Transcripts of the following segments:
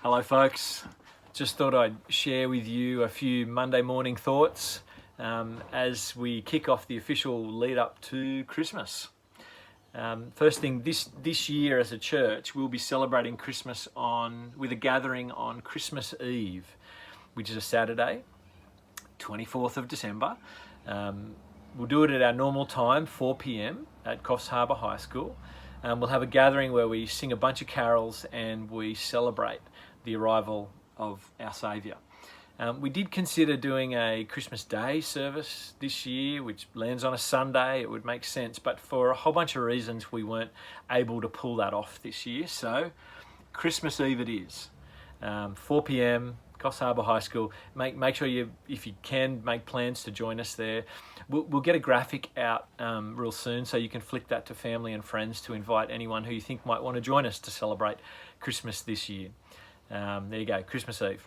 Hello folks, just thought I'd share with you a few Monday morning thoughts as we kick off the official lead up to Christmas. First thing, this year as a church we'll be celebrating Christmas with a gathering on Christmas Eve, which is a Saturday, 24th of December. We'll do it at our normal time, 4 p.m. at Coffs Harbour High School. We'll have a gathering where we sing a bunch of carols and we celebrate the arrival of our Saviour. We did consider doing a Christmas Day service this year, which lands on a Sunday. It would make sense, but for a whole bunch of reasons we weren't able to pull that off this year. So Christmas Eve it is, 4 p.m. Coffs Harbour High School. Make sure you, if you can, make plans to join us there. We'll get a graphic out real soon, so you can flick that to family and friends to invite anyone who you think might want to join us to celebrate Christmas this year. There you go, Christmas Eve.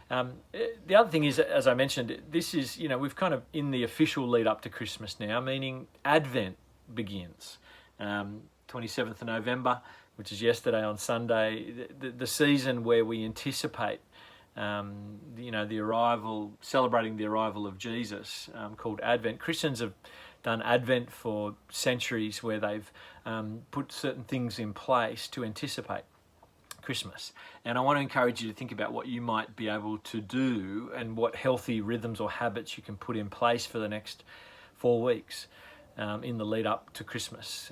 The other thing is, as I mentioned, this is, we've kind of in the official lead up to Christmas now, meaning Advent begins. 27th of November, which is yesterday on Sunday, the season where we anticipate celebrating the arrival of Jesus, called Advent. Christians have done Advent for centuries, where they've put certain things in place to anticipate Christmas. And I want to encourage you to think about what you might be able to do and what healthy rhythms or habits you can put in place for the next 4 weeks in the lead up to Christmas.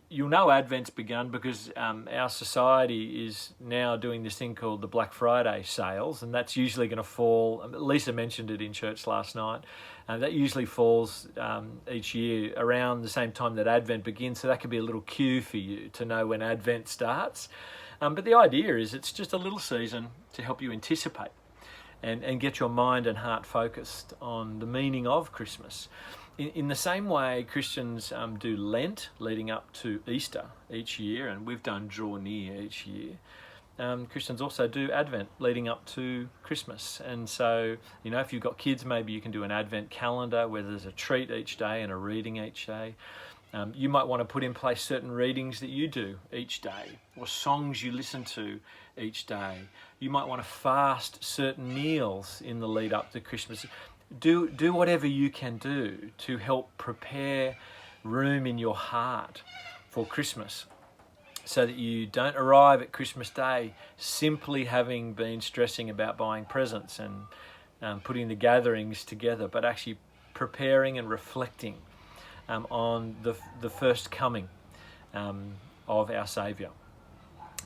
You'll know Advent's begun because our society is now doing this thing called the Black Friday sales, and that's usually going to fall, Lisa mentioned it in church last night, that usually falls each year around the same time that Advent begins, so that could be a little cue for you to know when Advent starts. But the idea is it's just a little season to help you anticipate and get your mind and heart focused on the meaning of Christmas. In the same way Christians do Lent leading up to Easter each year, and we've done Draw Near each year, Christians also do Advent leading up to Christmas. And so, if you've got kids, maybe you can do an Advent calendar where there's a treat each day and a reading each day. You might want to put in place certain readings that you do each day, or songs you listen to each day. You might want to fast certain meals in the lead up to Christmas. Do whatever you can do to help prepare room in your heart for Christmas, so that you don't arrive at Christmas Day simply having been stressing about buying presents and putting the gatherings together, but actually preparing and reflecting on the first coming of our Saviour.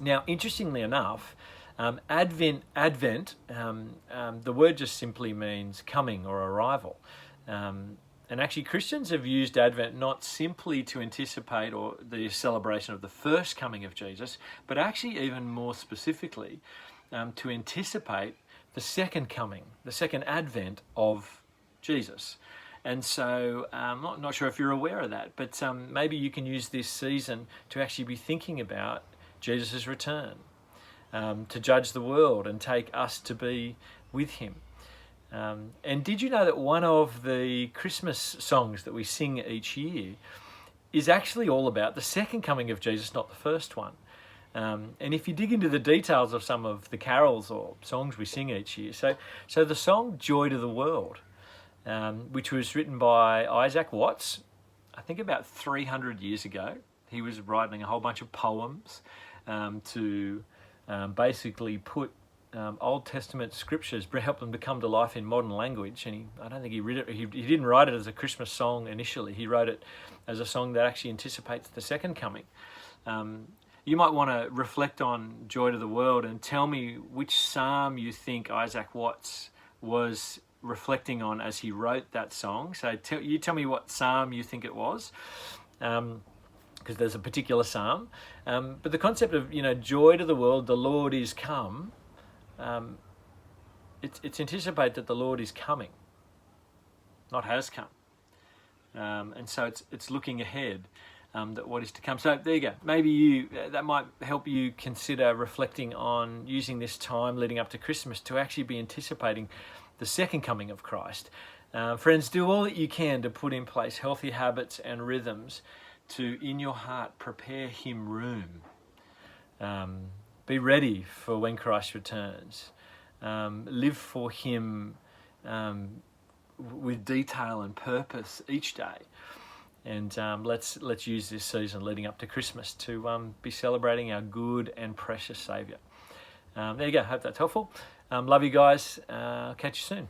Now, interestingly enough, Advent, the word just simply means coming or arrival. And actually Christians have used Advent not simply to anticipate or the celebration of the first coming of Jesus, but actually even more specifically to anticipate the second coming, the second advent of Jesus. And so I'm not sure if you're aware of that, but maybe you can use this season to actually be thinking about Jesus' return, to judge the world and take us to be with him. And did you know that one of the Christmas songs that we sing each year is actually all about the second coming of Jesus, not the first one? And if you dig into the details of some of the carols or songs we sing each year, so the song Joy to the World, which was written by Isaac Watts, I think about 300 years ago. He was writing a whole bunch of poems to basically put Old Testament scriptures, help them to come to life in modern language. And I don't think he didn't write it as a Christmas song initially. He wrote it as a song that actually anticipates the second coming. You might want to reflect on Joy to the World and tell me which psalm you think Isaac Watts was reflecting on as he wrote that song. So you tell me what psalm you think it was, because there's a particular psalm. But the concept of, joy to the world, the Lord is come, it's anticipated that the Lord is coming, not has come. And so it's looking ahead, that what is to come. So there you go. Maybe that might help you consider reflecting on using this time leading up to Christmas to actually be anticipating the second coming of Christ. Friends, do all that you can to put in place healthy habits and rhythms to, in your heart, prepare him room Be ready for when Christ returns. Live for Him with detail and purpose each day. And let's use this season leading up to Christmas to be celebrating our good and precious Saviour. There you go. Hope that's helpful. Love you guys. Catch you soon.